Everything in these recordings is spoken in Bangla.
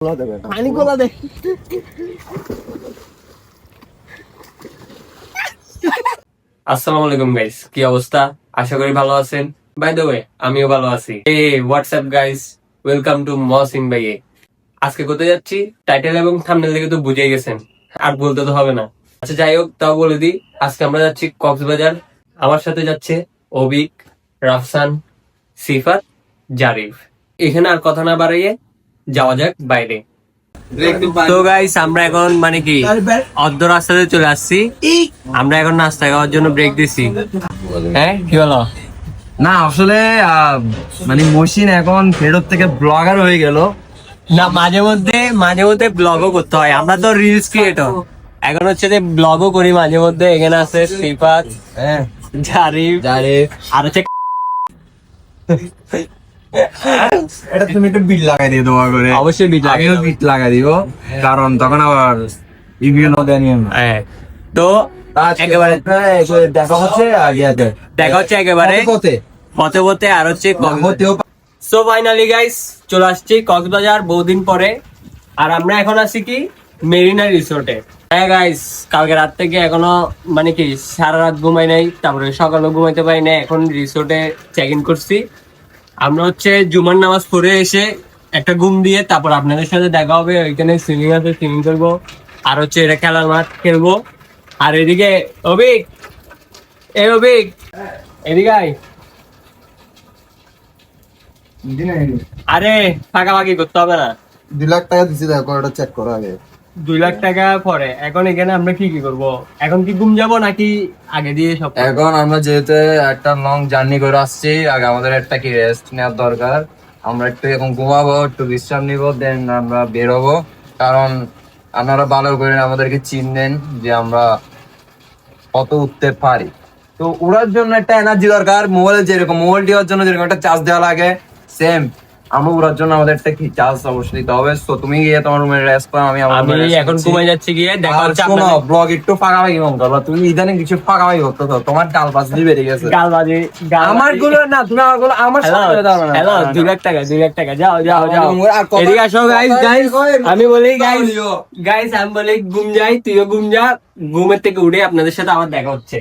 পানি কোলা দে। আসসালামু আলাইকুম গাইস, কি অবস্থা? আশা করি ভালো আছেন। বাই দ্য ওয়ে, আমিও ভালো আছি। WhatsApp guys, welcome to Mohsin ভাইয়ে। আজকে কোথায় যাচ্ছি টাইটেল এবং থাম্বনেল দেখে তো বুঝেই গেছেন, আর বলতে তো হবে না। আচ্ছা যাই হোক, তাও বলে দিই, আজকে আমরা যাচ্ছি কক্সবাজার। আমার সাথে যাচ্ছে অবিক, রাফসান, সিফাত, জারিফ। এখানে আর কথা না বাড়াইয়ে যাওয়া যাক বাইরে। তো গাইস, আমরা এখন মানে কি অর্ধ রাস্তাতে চলে আসছি। আমরা এখন নাস্তা খাওয়ার জন্য ব্রেক দিছি। হ্যাঁ, কি বলো? না আসলে মানে মসিন এখন ফেরত থেকে ব্লগার হয়ে গেল। না, মাঝে মধ্যে ব্লগও করতে হয়। আমরা তো রিলস ক্রিয়েটর, এখন হচ্ছে যে ব্লগও করি মাঝে মধ্যে। এখানে আছে সিফাত, হ্যাঁ, জারিফ, আর হচ্ছে এটা তুমি একটু বিট লাগাই দিও দোয়া করে। অবশ্যই বিট লাগাই আমিও বিট লাগাই দিব, কারণ তখন আবার রিভিউ না দেয় নিয়ম। হ্যাঁ, তো একেবারে দেখা হচ্ছে একেবারে পথে পথে আর হচ্ছে সো ফাইনালি গাইস চলে আসছি কক্সবাজার বহুদিন পরে। আর আমরা এখন আছি কি মেরিনা রিসোর্টে। হ্যাঁ গাইস, কালকে রাত থেকে এখনো মানে কি সারা রাত ঘুমাই নাই, তারপরে সকালেও ঘুমাইতে পারি না। এখন রিসোর্টে চেক ইন করছি। আমরা হচ্ছে জুমার নামাজ পড়ে এসে একটা ঘুম দিয়ে তারপর আপনাদের সাথে দেখা হবে। ওইখানে সুইমিং আছে, সুইমিং করবো। আর হচ্ছে এটা খেলার মাঠ খেলবো। আর এদিকে অভিক, অভিক এদিকে আয়। আরে ফাঁকাফাঁকি করতে হবে না। 2 লাখ টাকা দিছি, দেখো এটা চেক করো আগে। 2 লাখ টাকা পরে এখন এখানে আমরা কি করব? এখন কি ঘুম যাবো নাকি আগে দিয়ে সব? এখন আমরা যেহেতু একটা লং জার্নি করে আসছি, আগে আমাদের একটা কি রেস্ট নেওয়ার দরকার। আমরা একটু এখন ঘুমাবো, একটু বিশ্রাম নিবো, দেন আমরা বেরোবো। কারণ আপনারা ভালো করে আমাদেরকে চিনেন যে আমরা কত উঠতে পারি। তো উড়ার জন্য একটা এনার্জি দরকার। মোবাইল যেরকম মোবাইল দেওয়ার জন্য যেরকম একটা চার্জ দেওয়া লাগে, সেম আমরা উড়ার জন্য আমাদের একটা কি চার্জ অবশ্যই দিতে হবে। তো তুমি গিয়ে তোমার রুমে রেস্ট করো, আমি আমার আমি এখন ঘুমাই যাচ্ছি। গিয়ে দেখা হচ্ছে শোনো, ব্লগ একটু ফাঁকাফাঁকি কম করবা। তুমি ইদানিং কিছু ফাঁকাফাঁকি করতেছো, তোমার ডাল বাজলি বেরিয়ে গেছে। গালবাজি আমার গুলো না, তুমি আমার গুলো আমার সাথে দাও না। হ্যালো, 2 লাখ টাকা, 2 লাখ টাকা। যাও যাও যাও, এদিকে আসো গাইস। আমি বলি গাইস আমি বলি ঘুম যাই, তুইও ঘুম যা। ঘুমের থেকে উঠে আপনাদের সাথে আবার দেখা হচ্ছে।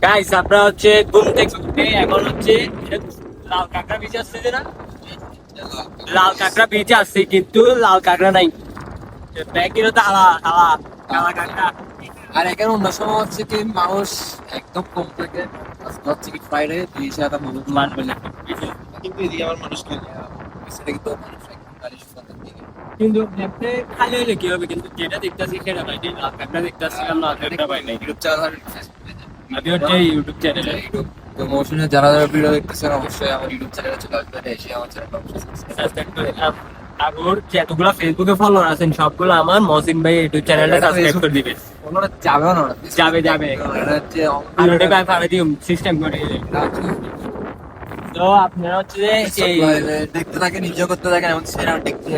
গাইস আমরা হচ্ছে ঘুম থেকে উঠে এখন হচ্ছে লাল কাঁকড়া বিচে আসছে না, লাল কাঁকড়া বিচে আসছে, কিন্তু লাল কাঁকড়া নাই। ব্যাগের তো আলা আলা কালা কাঁকড়া। আর এখানে অন্য সময় হচ্ছে কি মানুষ একদম কম থাকে, হচ্ছে কি ফ্রাইডে 2,000 মানুষ মানবে না, কিন্তু এদিকে আবার মানুষ খালি সেটা কিন্তু মানুষ একদম গাড়ি সুন্দর দিকে কিন্তু এমনি খালি হলে কি হবে? কিন্তু যেটা দেখতেছি সেটা ভাই, লাল কাঁকড়া দেখতেছিলাম, লাল কাঁকড়া পাই নাই। ইউটিউব চ্যানেল আমি হচ্ছে ইউটিউব চ্যানেলে তো মৌসুমে যারা যারা ভিডিও দেখতেছেন অবশ্যই আমার ইউটিউব চ্যানেলে চলে আসবেন, এসে আমার চ্যানেল অবশ্যই সাবস্ক্রাইব করে। আর ওর যতগুলো ফেসবুকে ফলোয়ার আছেন সবগুলো আমার মহসিন ভাই ইউটিউব চ্যানেলটা সাবস্ক্রাইব করে দিবেন। ওনারা যাবেও না, যাবে যাবে, এটা হচ্ছে আর ওটা ভাই পাড়া দিও সিস্টেম করে। তো আপনারা হচ্ছে যে এই দেখতে থাকে, নিজে করতে থাকে, এমন সেরা দেখতে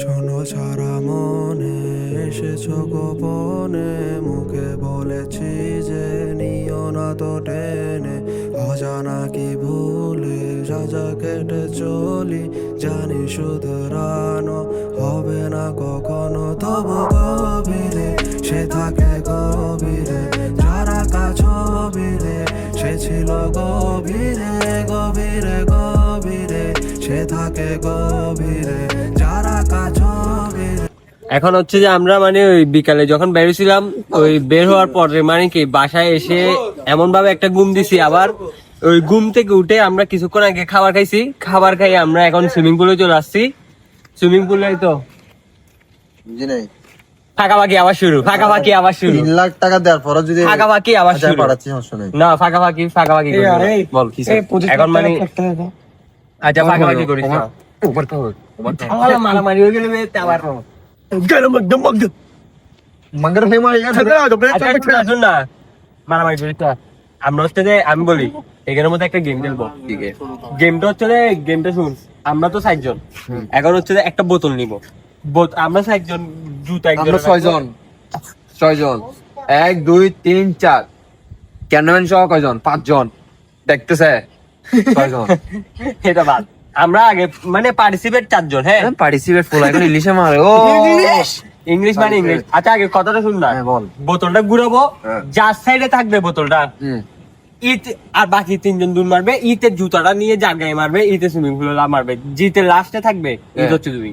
শোনো সারা মনে এসেছো গোপনে, মুখে বলেছি যে নিও না তো টেনে, অজানা কি ভুলে সাজা কেটে চলি, জানি শুধরানো হবে না কখনো, তবু গভীরে সে থাকে গভীরে, যারা কাছবিরে সে ছিল গভীরে গভীরে গভীরে, সে থাকে গভীরে যারা কাছবিরে। এখন হচ্ছে যে আমরা মানে ওই বিকালে যখন বেরোছিলাম, ওই বের হওয়ার পরে মানে কি বাসায় এসে এমন ভাবে একটা ঘুম দিছি। আবার ওই ঘুম থেকে উঠে আমরা কিছুক্ষণ আগে খাবার খাইছি। খাবার খাই আমরা এখন সুইমিং পুলে চলে আসছি। সুইমিং পুলে তো ফাঁকাফাঁকি আবার শুরু, ফাঁকাফাঁকি আবার শুরু। 3 লাখ টাকা দেওয়ার পরে যদি ফাঁকাফাঁকি আবার শুরু। পাঠাচ্ছি সমস্যা নেই। না, ফাঁকাফাঁকি বল কি এখন মানে আচ্ছা ফাঁকাফাঁকি করিস না। মারামারি হয়ে গেলে আবার मंगर फेमस है মারামারি করিস না। আমরা হচ্ছে যে আমি বলি এখানের মধ্যে একটা গেম খেলবো। ঠিক আছে গেমটা হচ্ছে যে গেমটা শুন, আমরা তো 60 জন, এখন হচ্ছে যে একটা বোতল নিব, আমরা 60 জন, জুতা আমরা 6 জন 1 2 3 4 ক্যামেরাম্যান সহ কয়জন 5 জন দেখতেছে 6 জন এটা বাদ, আমরা আগে মানে পার্টিসিপেট 4 জন। হ্যাঁ পার্টিসিপেট ফুল এখন ইংলিশে মারে ও ইংলিশ মানে ইংলিশ। আচ্ছা আগে কথাটা শুন না, হ্যাঁ, বল। বোতলটা ঘুরাবো, হ্যাঁ। যার সাইডে থাকবে বোতলটা ইট, আর বাকি 3 জন দূর মারবে, ইটের জুতাটা নিয়ে যার গায়ে মারবে, ইতে সুইমিং পুলে লাভ মারবে, জিতে লাস্টে থাকবে ইট হচ্ছে তুমি।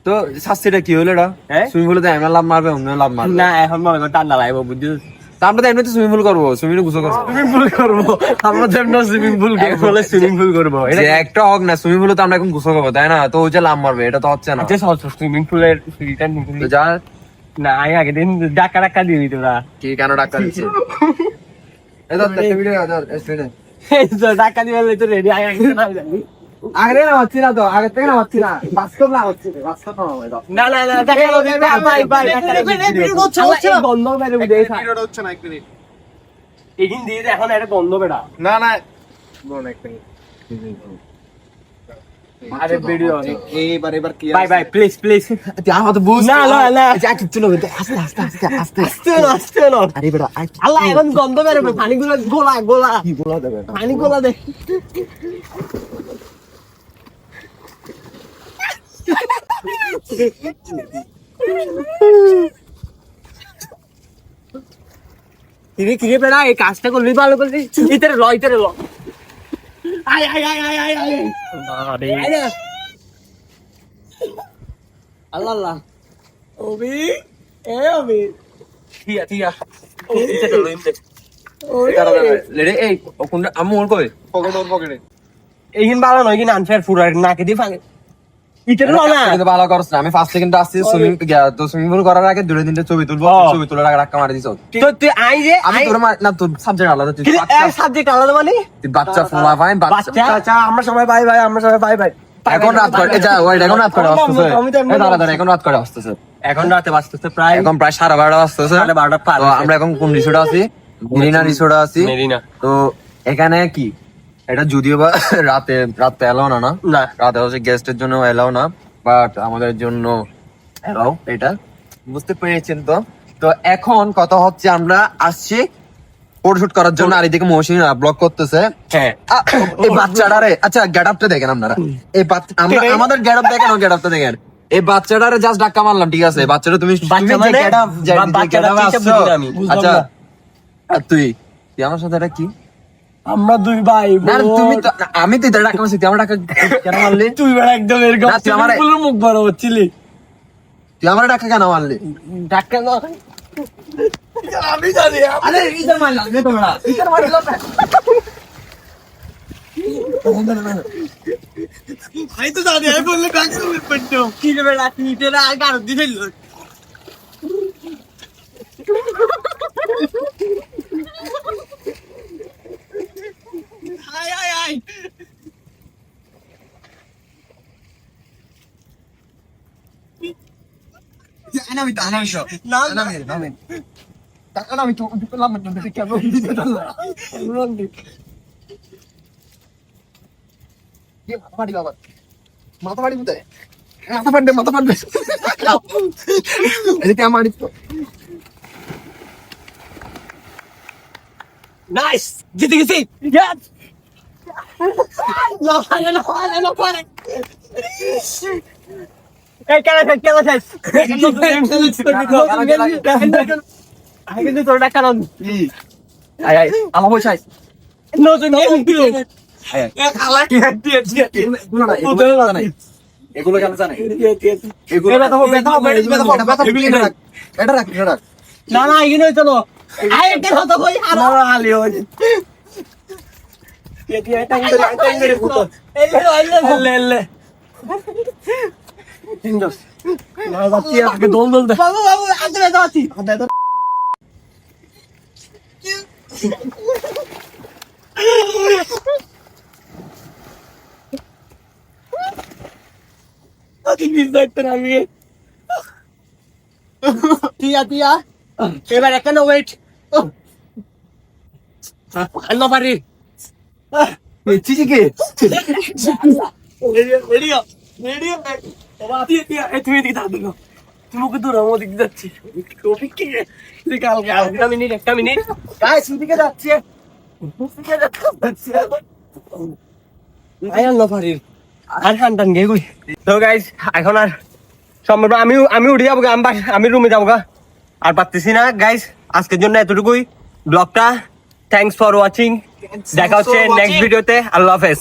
তো শাস্তিটা কি হলো এটা হ্যাঁ? সুইমিং পুলে আমরা লাভ মারবে অন্য লাভ মারবে না এখন মনে করো ঠান্ডা লাগবে, বুঝছো? তা আমরা তো এমনিতে সুইমিং পুল করবো সুইমিং পুল করবো সুইমিং পুল করবো, আমরা তো এমনি সুইমিং পুল বলে সুইমিং পুল করবো। এটা যে একটা হোক না সুইমিং পুলে তো আমরা এখন গোসল করবো তাই না, তো ওই যে লাভ মারবে এটা তো হচ্ছে না। সুইমিং পুলের ফ্রিটা তো যা না আমি আগে দিন ডাকা ডাকা দিবি তোরা, কি কেন ডাক্তার দিচ্ছে ডাকা দিবে তো রেডি আগে আগে না হচ্ছি না তো, আগে থেকে না হচ্ছি না, বাস্তব না হচ্ছে, বাস্তব না হবে। না না না ডাকা ভাই ভাই গন্ধ বের হবে দেখ, হচ্ছে না এক মিনিট। এগিন দিয়ে দে, এখন একটা গন্ধ বেড়া। না না বল এক মিনিট। আরে ভিডিও এবার কি ভাই ভাই প্লিজ প্লিজ আমার তো বুঝ না না না যা কিচ্ছু না আস্তে আস্তে আস্তে আস্তে আস্তে না আস্তে না, আরে বেটা আল্লাহ এখন গন্ধ বের হবে, পানিগুলো গোলা গোলা কি বলা দেবে? পানি গোলা দে। কিরে কিরে বেড়া, এই কাজটা করলি ভালো করলি, ইতারে ল ইতারে ল, আয় আয় আয় আয় আয় আয় আরে আল্লাহ আল্লাহ ওবি এ ওবি ঠিয়া ঠিয়া ও ইতারে ল ইমতে লেরে এই কোন আমি ওর কই পকেটে এইখান ভালো নয়, কিন্তু আনফেয়ার ফুরার নাকে দিয়ে ফাঁকে ইতারে ল না। কিন্তু ভালো করছ না, আমি ফার্স্ট সেকেন্ড আসছি সুইমিং তো সুইমিং পুল করার আগে দুটো তিনটে ছবি তুলবো, ছবি তোলার আগে ধাক্কা মারি দিছ। তো তুই আই যে আমি তোর না তোর সাবজেক্ট আলাদা, তুই সাবজেক্ট আলাদা মানে তুই বাচ্চা ফোলা ভাই বাচ্চা বাচ্চা, আমরা সবাই ভাই ভাই, আমরা সবাই ভাই ভাই। এখন রাত করে যা ওই এখন রাত করে আসতেছে দাঁড়া দাঁড়া এখন রাত করে আসতেছে, এখন রাতে বাজতেছে প্রায় এখন প্রায় 12:30 আসতেছে। 12:30 পার তো আমরা এখন কোন রিসোর্টে আছি, মেরিনা রিসোর্টে আছি। মেরিনা তো এখানে কি এটা যদিও বা রাতে এলাও না, না রাতে হচ্ছে গেস্টের জন্য এলাও না, বাট আমাদের জন্য এলাও, এটা বুঝতে পেরেছেন তো। তো এখন কথা হচ্ছে আমরা আসছি ফটোশুট করার জন্য, আর এদিকে মহসিন ব্লগ করতেছে। হ্যাঁ এই বাচ্চাটারে আচ্ছা গেট আপটা দেখেন আপনারা, এই আমরা আমাদের গেট আপ দেখেন, গেট আপটা দেখেন। এই বাচ্চাটারে জাস্ট ধাক্কা মারলাম, ঠিক আছে? বাচ্চাটা তুমি বাচ্চা মানে বাচ্চাটা ঠিক বুঝি না আমি। আচ্ছা আর তুই আমার সাথে এটা কি? আমরা দুই ভাই না তুমি তো আমি তো ধাক্কা মারছি, তুই আমার ধাক্কা কেন মারলি? তুই বেড়া একদম এরকম না, তুই আমারে- ফুলের মুখ বড় হচ্ছিলি, তুই আমার ধাক্কা কেন মারলি? ধাক্কা না আমি জানি। আরে ইধার মারলাম না তোমরা, ইধার মারলাম না। আমি তো জানি, আমি বললে ধাক্কা পড়তো কি রে বেড়া, তুই তেরা আর গাড় দিছিল। আয় আয় আয় মাথা ফাড়ি কোথায়? মাথা ফাটবে এদিকে আমার নাইস, জিতে গেছি। ইয়েস না পারে না পারে না পারে, এই কেন কেন শেষ আগে কিন্তু তোর টাকা নাম আয় আয় আমার পয়সা আয়। নতুন গেম দিল এ খালা কি দিয়ে দিয়ে এগুলো না, এগুলো কেন জানে? এটা তো বেটা এটা রাখ না না ইনি চলো আই একটা হতো কই আর হালি হই এটা ইংরেজি ফুটো লে লে ইংরেজি না বাতি আগে দোল দোল দে বাবু বাবু আদরে দাতি আদি বিজনেস আমি টিয়া টিয়া এবার এখানে ওয়েট আল্লাহ পারি চিচিকে তুমি এদিকে দাঁড়াবে না তুমি ওকে দূর আমার দিকে যাচ্ছি একটা মিনিট গাইস ওদিকে যাচ্ছে আল্লাহ পারি আর টান গে গুই তো গাইস এখন আর সম্ভব না। আমি উঠে যাবো আমি রুমে যাবো গা আর পারতেছি না গাইস আজকের জন্য এতটুকুই ব্লগটা থ্যাঙ্কস ফর ওয়াচিং দেখা হচ্ছে নেক্সট ভিডিওতে আল্লাহ হাফেজ